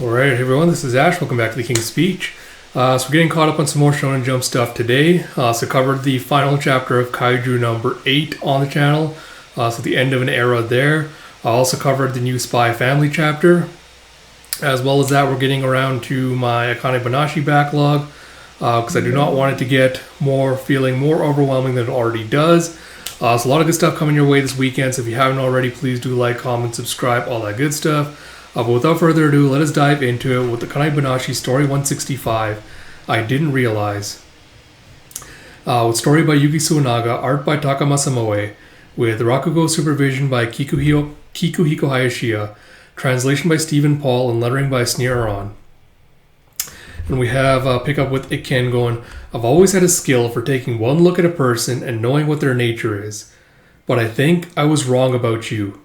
Alright everyone, this is Ash. Welcome back to the King's Speech. So we're getting caught up on some more Shonen Jump stuff today. So covered the final chapter of Kaiju number 8 on the channel. So the end of an era there. I also covered the new Spy Family chapter. As well as that, we're getting around to my Akane-Banashi backlog. Because I do not want it to get feeling more overwhelming than it already does. So a lot of good stuff coming your way this weekend. So if you haven't already, please do like, comment, subscribe, all that good stuff. But without further ado, let us dive into it with the Akane-Banashi Story 165, I Didn't Realize. With story by Yuki Suenaga, art by Takamasa Moe, with Rakugo supervision by Kikuhiko Hayashiya, translation by Stephen Paul, and lettering by Sneer Aron. And we have a pickup with Iken going, I've always had a skill for taking one look at a person and knowing what their nature is. But I think I was wrong about you.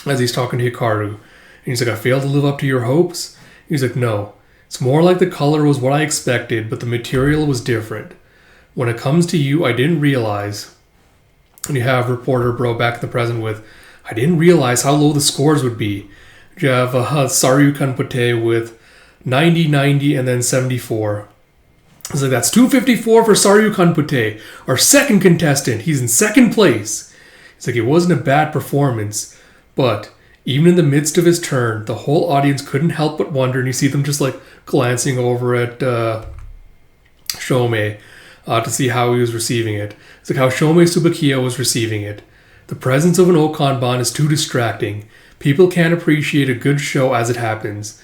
As he's talking to Hikaru. And he's like, I failed to live up to your hopes? He's like, no. It's more like the color was what I expected, but the material was different. When it comes to you, I didn't realize. And you have reporter bro back in the present with, I didn't realize how low the scores would be. You have Saryu Kanpote with 90, 90, and then 74. He's like, that's 254 for Saryu Kanpote, our second contestant. He's in second place. He's like, it wasn't a bad performance, but even in the midst of his turn, the whole audience couldn't help but wonder, and you see them just like glancing over at Shomei to see how he was receiving it. It's like how Shomei Subakiya was receiving it. The presence of an Okanban is too distracting. People can't appreciate a good show as it happens.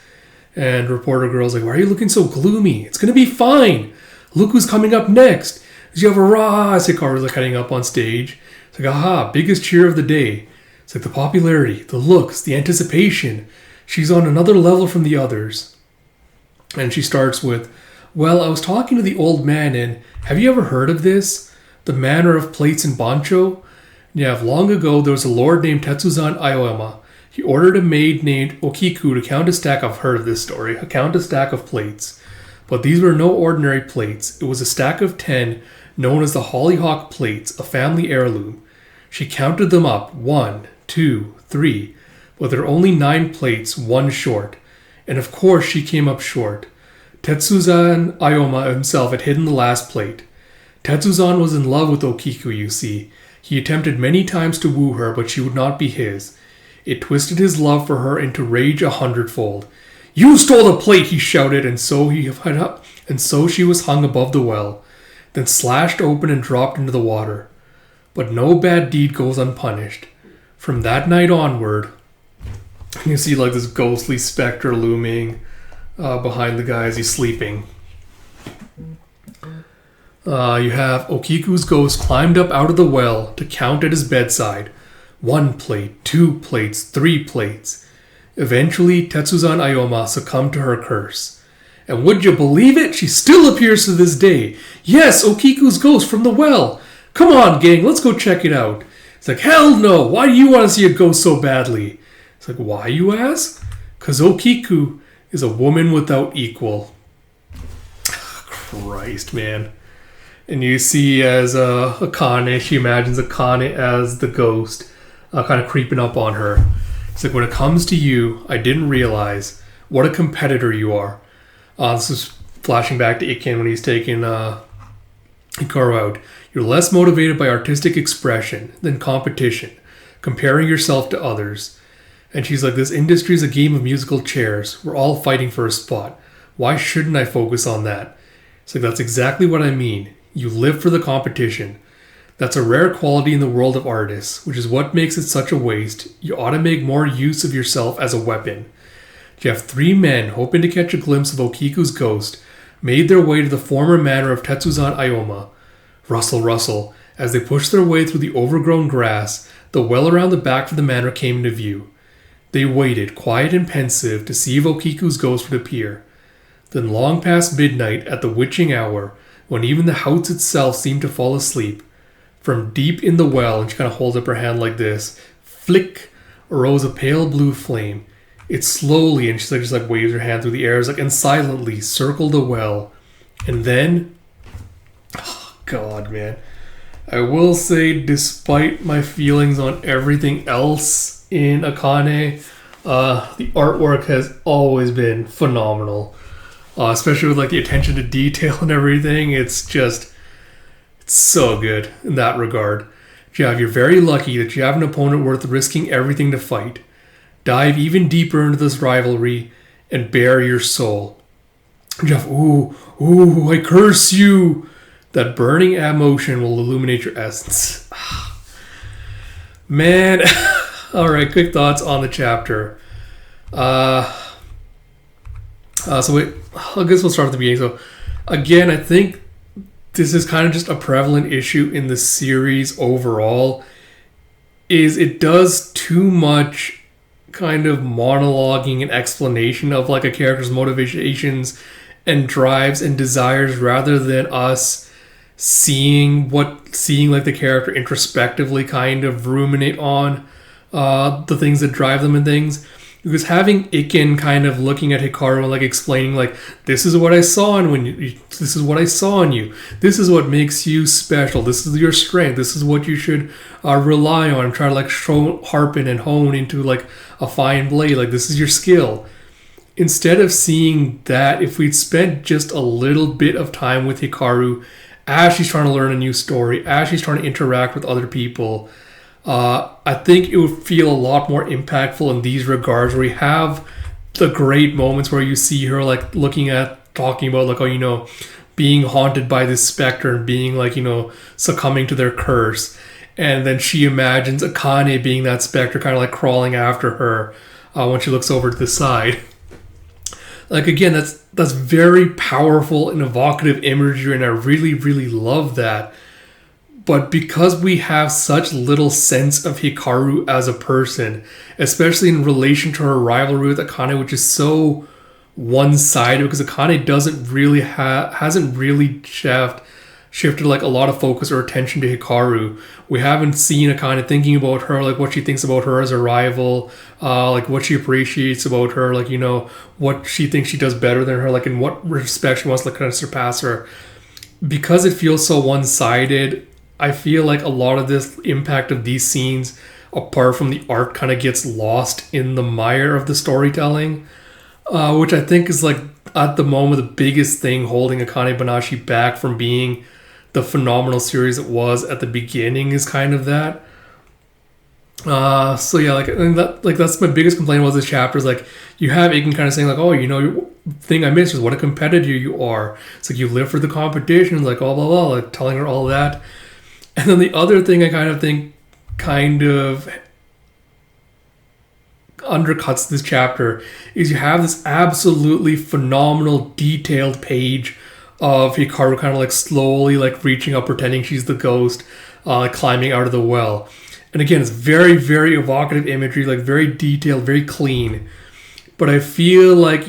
And reporter girl's like, why are you looking so gloomy? It's going to be fine. Look who's coming up next. You have a rah as Hikaru's like heading up on stage. It's like, aha, biggest cheer of the day. It's like the popularity, the looks, the anticipation. She's on another level from the others. And she starts with, well, I was talking to the old man and have you ever heard of this? The manner of plates in Bancho? Yeah, long ago there was a lord named Tetsuzan Aoyama. He ordered a maid named Okiku to count a stack, I've heard of this story, count a stack of plates. But these were no ordinary plates. It was a stack of 10 known as the Hollyhock plates, a family heirloom. She counted them up, 1, 2, 3, but there are only 9 plates, 1 short. And of course she came up short. Tetsuzan Aoyama himself had hidden the last plate. Tetsuzan was in love with Okiku, you see. He attempted many times to woo her, but she would not be his. It twisted his love for her into rage 100-fold. You stole the plate, he shouted, and so she was hung above the well, then slashed open and dropped into the water. But no bad deed goes unpunished. From that night onward, you see like this ghostly specter looming behind the guy as he's sleeping. You have Okiku's ghost climbed up out of the well to count at his bedside. 1 plate, 2 plates, 3 plates. Eventually, Tetsuzan Aoyama succumbed to her curse. And would you believe it? She still appears to this day. Yes, Okiku's ghost from the well. Come on, gang, let's go check it out. It's like, hell no, why do you want to see a ghost so badly? It's like, why, you ask? Because Okiku is a woman without equal. Christ, man. And you see as Akane, she imagines Akane as the ghost, kind of creeping up on her. It's like, when it comes to you, I didn't realize what a competitor you are. This is flashing back to Iken when he's taking Hikaru out. You're less motivated by artistic expression than competition, comparing yourself to others. And she's like, this industry is a game of musical chairs. We're all fighting for a spot. Why shouldn't I focus on that? It's like, that's exactly what I mean. You live for the competition. That's a rare quality in the world of artists, which is what makes it such a waste. You ought to make more use of yourself as a weapon. You have 3 men hoping to catch a glimpse of Okiku's ghost made their way to the former manor of Tetsuzan Aoyama. Rustle, rustle. As they pushed their way through the overgrown grass, the well around the back of the manor came into view. They waited, quiet and pensive, to see if Okiku's ghost would appear. Then long past midnight, at the witching hour, when even the house itself seemed to fall asleep, from deep in the well, and she kind of holds up her hand like this, flick, arose a pale blue flame. It slowly, and she just like waves her hand through the air, and silently circled the well. And then, God, man. I will say, despite my feelings on everything else in Akane, The artwork has always been phenomenal, especially with like the attention to detail and everything. It's so good in that regard. Jav, you're very lucky that you have an opponent worth risking everything to fight. Dive even deeper into this rivalry and bare your soul. Jeff, ooh, I curse you. That burning emotion will illuminate your essence. Man. Alright, quick thoughts on the chapter. I guess we'll start at the beginning. So, again, I think this is kind of just a prevalent issue in the series overall, is it does too much kind of monologuing and explanation of like a character's motivations and drives and desires rather than us seeing like the character introspectively kind of ruminate on the things that drive them and things. Because having Iken kind of looking at Hikaru and like explaining like, this is what I saw in this is what I saw in you. This is what makes you special. This is your strength. This is what you should rely on and try to like sharpen and hone into like a fine blade. Like, this is your skill. Instead of seeing that, if we'd spent just a little bit of time with Hikaru as she's trying to learn a new story, as she's trying to interact with other people, I think it would feel a lot more impactful in these regards, where we have the great moments where you see her like talking about like, being haunted by this specter and being like, succumbing to their curse. And then she imagines Akane being that specter kind of like crawling after her when she looks over to the side. Like, again, that's very powerful and evocative imagery, and I really, really love that. But because we have such little sense of Hikaru as a person, especially in relation to her rivalry with Akane, which is so one-sided, because Akane hasn't really shifted like a lot of focus or attention to Hikaru. We haven't seen Akane thinking about her, like what she thinks about her as a rival, like what she appreciates about her, like, what she thinks she does better than her, like in what respect she wants to kind of surpass her. Because it feels so one-sided, I feel like a lot of this impact of these scenes, apart from the art, kind of gets lost in the mire of the storytelling, which I think is like at the moment the biggest thing holding Akane-Banashi back from being the phenomenal series it was at the beginning, is kind of that. So yeah, that's my biggest complaint about this chapter, is like, you have Aiken kind of saying like, oh, thing I missed is what a competitor you are. It's like, you live for the competition, like blah blah blah, like telling her all that. And then the other thing I kind of think kind of undercuts this chapter is you have this absolutely phenomenal detailed page of Hikaru kind of like slowly like reaching up, pretending she's the ghost, climbing out of the well. And again, it's very, very evocative imagery, like very detailed, very clean. But I feel like,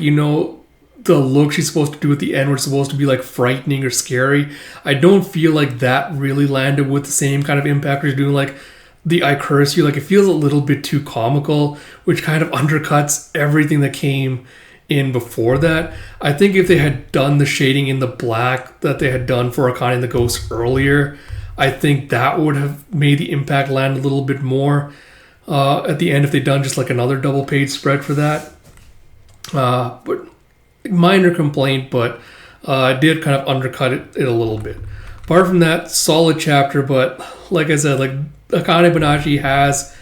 the look she's supposed to do at the end, where it's supposed to be like frightening or scary, I don't feel like that really landed with the same kind of impact as doing like the I curse you. Like, it feels a little bit too comical, which kind of undercuts everything that came in before that. I think if they had done the shading in the black that they had done for Akane and the Ghost earlier, I think that would have made the impact land a little bit more at the end, if they'd done just like another double page spread for that. But minor complaint, but it did kind of undercut it a little bit. Apart from that, solid chapter, but like I said, like Akane-Banashi has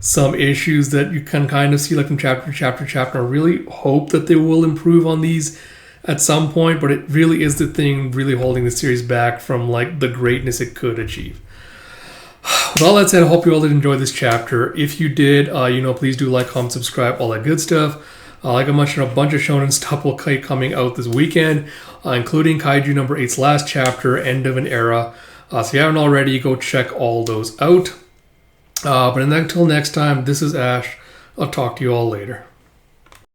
some issues that you can kind of see like from chapter to chapter. I really hope that they will improve on these at some point, but it really is the thing really holding the series back from like the greatness it could achieve. With all that said, I hope you all did enjoy this chapter. If you did, please do like, comment, subscribe, all that good stuff. Like I mentioned, a bunch of shonen stuff will be coming out this weekend, including Kaiju number 8's last chapter, End of an Era. So if you haven't already, go check all those out. But until next time, this is Ash. I'll talk to you all later.